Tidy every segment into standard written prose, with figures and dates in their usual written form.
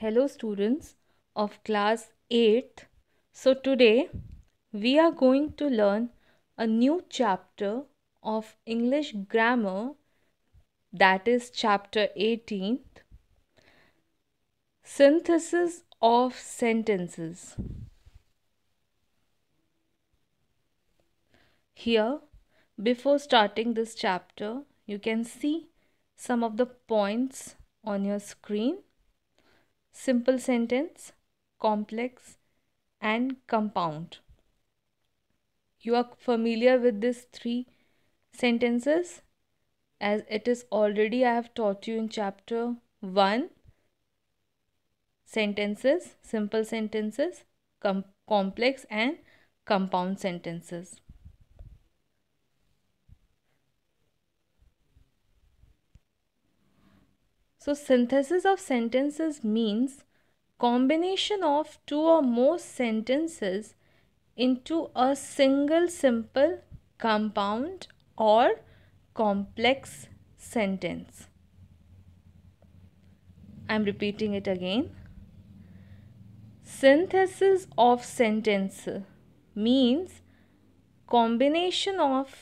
Hello students of class 8th. So today we are going to learn a new chapter of English grammar, that is chapter 18th, synthesis of sentences. Here, before starting this chapter, you can see some of the points on your screen: simple sentence, complex, and compound. You are familiar with these three sentences, as it is already I have taught you in chapter 1: sentences, simple sentences, complex and compound sentences. So synthesis of sentences means combination of two or more sentences into a single simple, compound or complex sentence. I am repeating it again. Synthesis of sentence means combination of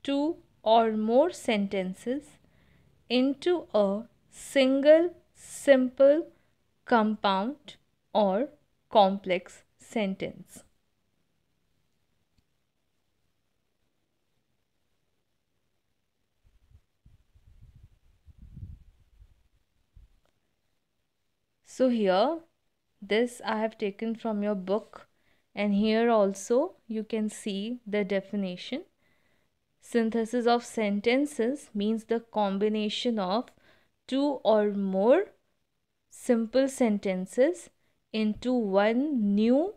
two or more sentences into a single, simple, compound or complex sentence. So here, this I have taken from your book, and here also you can see the definition. Synthesis of sentences means the combination of two or more simple sentences into one new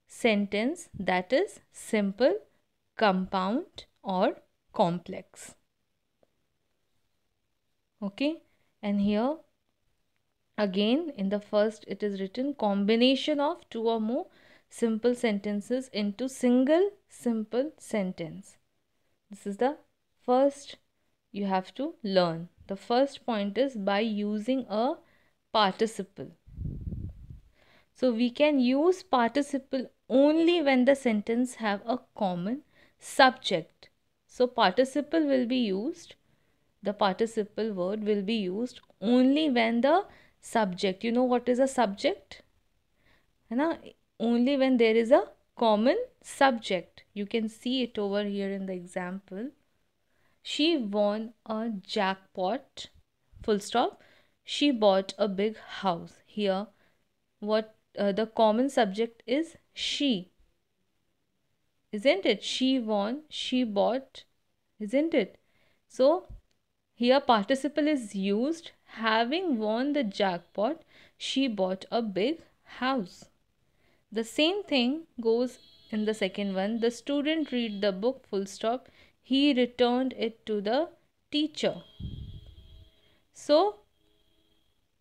sentence, that is simple, compound or complex. Okay, and here again in the first it is written combination of two or more simple sentences into single simple sentence. This is the first you have to learn. The first point is by using a participle. So we can use participle only when the sentence have a common subject. So participle will be used, the participle word will be used only when the subject, you know what is a subject? Only when there is a common subject. You can see it over here in the example. She won a jackpot, full stop. She bought a big house. Here, what the common subject is she, isn't it? She won, she bought, isn't it? So here participle is used. Having won the jackpot, she bought a big house. The same thing goes in the second one. The student read the book, full stop. He returned it to the teacher. So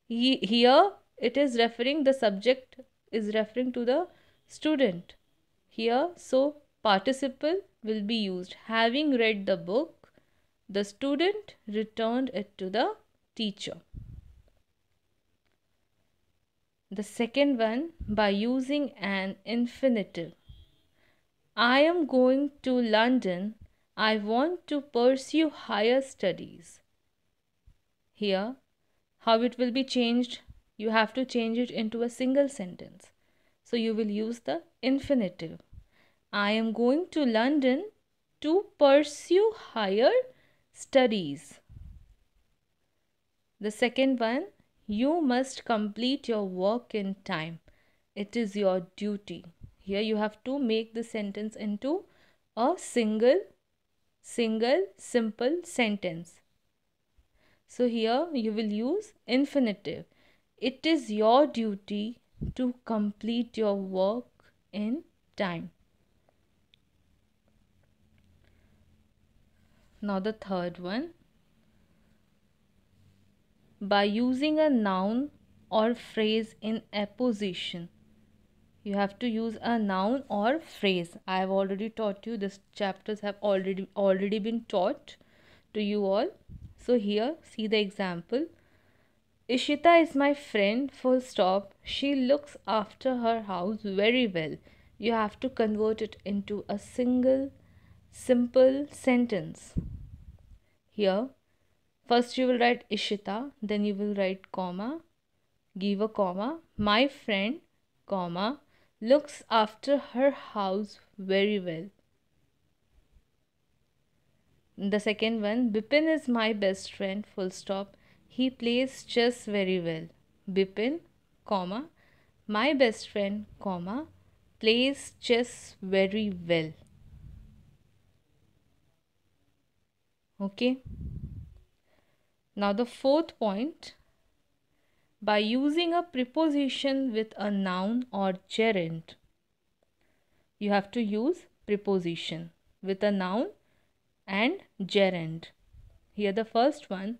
here it is referring, the subject is referring to the student. Here, so participle will be used. Having read the book, the student returned it to the teacher. The second one, by using an infinitive. I am going to London. I want to pursue higher studies. Here, how it will be changed? You have to change it into a single sentence. So you will use the infinitive. I am going to London to pursue higher studies. The second one, you must complete your work in time. It is your duty. Here you have to make the sentence into a single, simple sentence. So here you will use infinitive. It is your duty to complete your work in time. Now the third one. By using a noun or phrase in apposition. You have to use a noun or phrase. I have already taught you. These chapters have already been taught to you all. So here, see the example. Ishita is my friend, full stop. She looks after her house very well. You have to convert it into a single simple sentence. Here, first you will write Ishita, then you will write comma, give a comma. My friend, comma, looks after her house very well. The second one, Bipin is my best friend, full stop. He plays chess very well. Bipin, comma, my best friend, comma, plays chess very well. Okay. Now the fourth point, by using a preposition with a noun or gerund. You have to use preposition with a noun and gerund. Here the first one,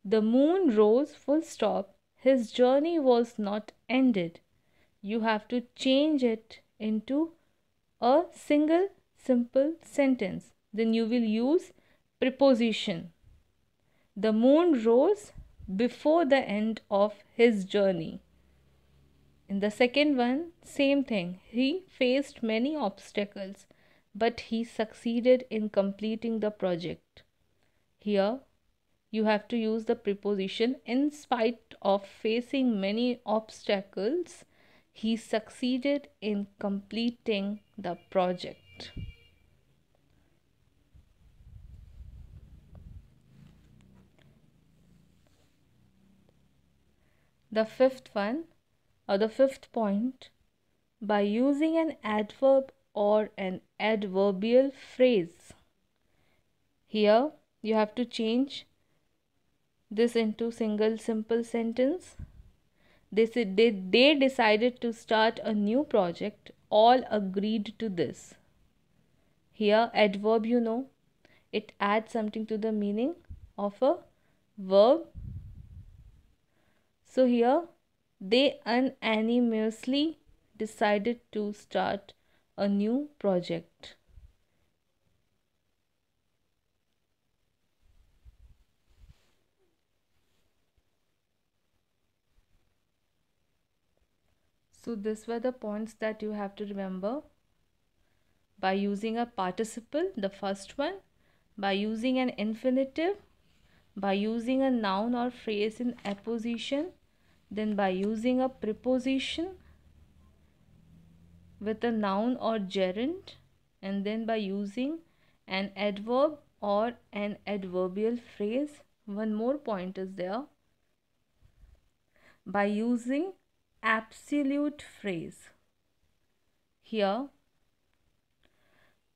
the moon rose, full stop. His journey was not ended. You have to change it into a single simple sentence. Then you will use preposition. The moon rose before the end of his journey. In the second one, same thing. He faced many obstacles, but he succeeded in completing the project. Here, you have to use the preposition in spite of facing many obstacles, he succeeded in completing the project. The fifth one, or the fifth point, by using an adverb or an adverbial phrase. Here you have to change this into single simple sentence. They decided to start a new project. All agreed to this. Here adverb, it adds something to the meaning of a verb. So here they unanimously decided to start a new project. So these were the points that you have to remember. By using a participle, the first one, by using an infinitive, by using a noun or phrase in apposition, then by using a preposition with a noun or gerund, and then by using an adverb or an adverbial phrase. One more point is there, by using absolute phrase. Here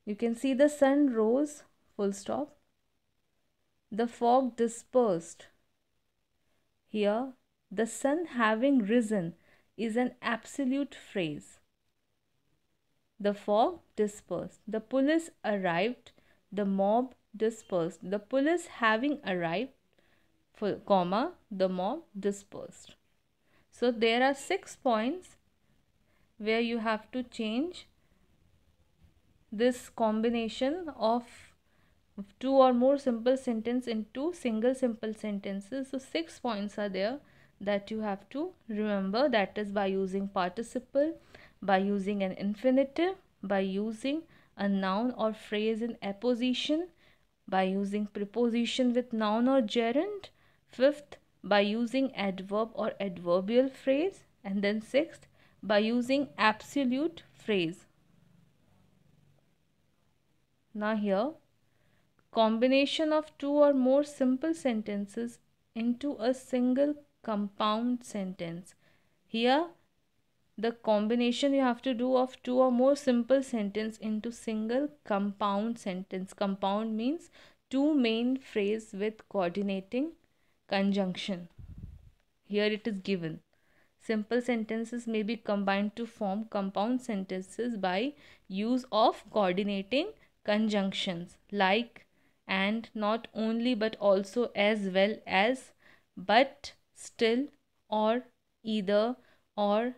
you can see the sun rose, full stop. The fog dispersed. Here the sun having risen is an absolute phrase. The fog dispersed. The police arrived. The mob dispersed. The police having arrived, comma, the mob dispersed. So there are 6 points where you have to change this combination of two or more simple sentences into single simple sentences. So 6 points are there that you have to remember. That is by using participle, by using an infinitive, by using a noun or phrase in apposition, by using preposition with noun or gerund. Fifth, by using adverb or adverbial phrase. And then sixth, by using absolute phrase. Now here, combination of two or more simple sentences into a single compound sentence. Here the combination you have to do of two or more simple sentence into single compound sentence. Compound means two main phrase with coordinating conjunction. Here it is given. Simple sentences may be combined to form compound sentences by use of coordinating conjunctions like, and, not only but also, as well as, but, still, or, either, or,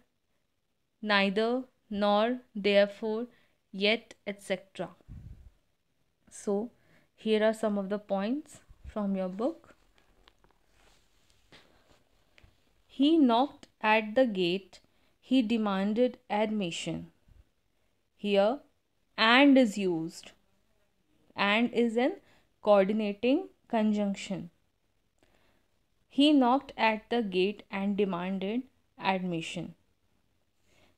neither, nor, therefore, yet, etc. So here are some of the points from your book. He knocked at the gate. He demanded admission. Here, and is used. And is an coordinating conjunction. He knocked at the gate and demanded admission.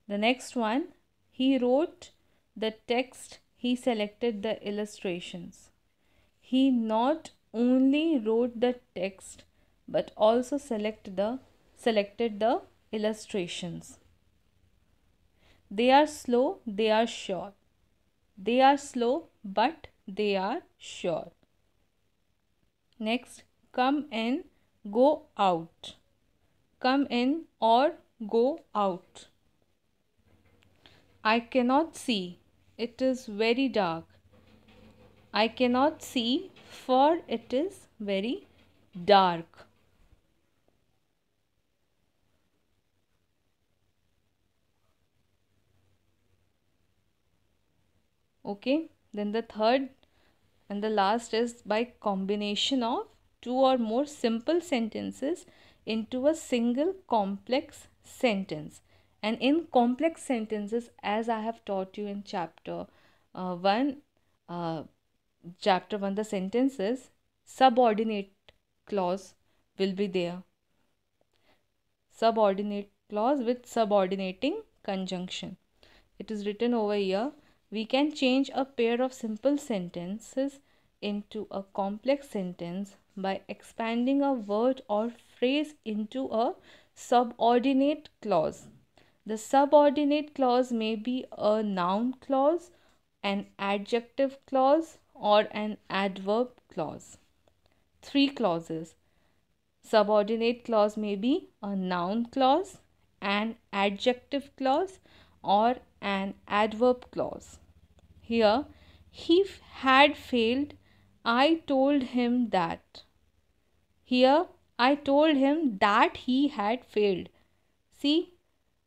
The next one, he wrote the text, he selected the illustrations. He not only wrote the text but also selected the illustrations. They are slow, they are sure. They are slow, but they are sure. Next, come in, go out. Come in or go out. I cannot see. It is very dark. I cannot see, for it is very dark. Okay, then the third and the last is by combination of two or more simple sentences into a single complex sentence. And in complex sentences, as I have taught you in chapter 1, the sentences, subordinate clause will be there. Subordinate clause with subordinating conjunction. It is written over here. We can change a pair of simple sentences into a complex sentence by expanding a word or phrase into a subordinate clause. The subordinate clause may be a noun clause, an adjective clause, or an adverb clause. Three clauses. Subordinate clause may be a noun clause, an adjective clause, or an adverb clause. Here, he had failed. I told him that. Here, I told him that he had failed. See,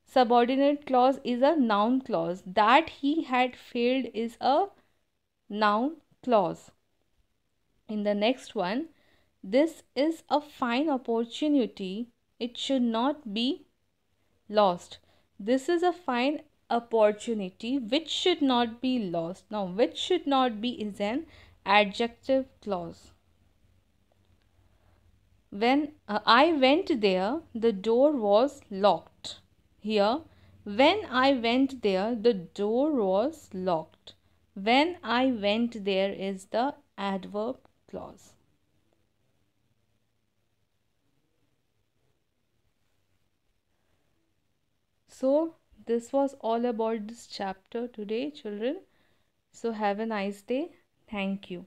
subordinate clause is a noun clause. That he had failed is a noun clause. In the next one, this is a fine opportunity. It should not be lost. This is a fine opportunity which should not be lost. Now, which should not be is an adjective clause. When I went there, the door was locked. Here, when I went there, the door was locked. When I went there is the adverb clause. So, this was all about this chapter today, children. So, have a nice day. Thank you.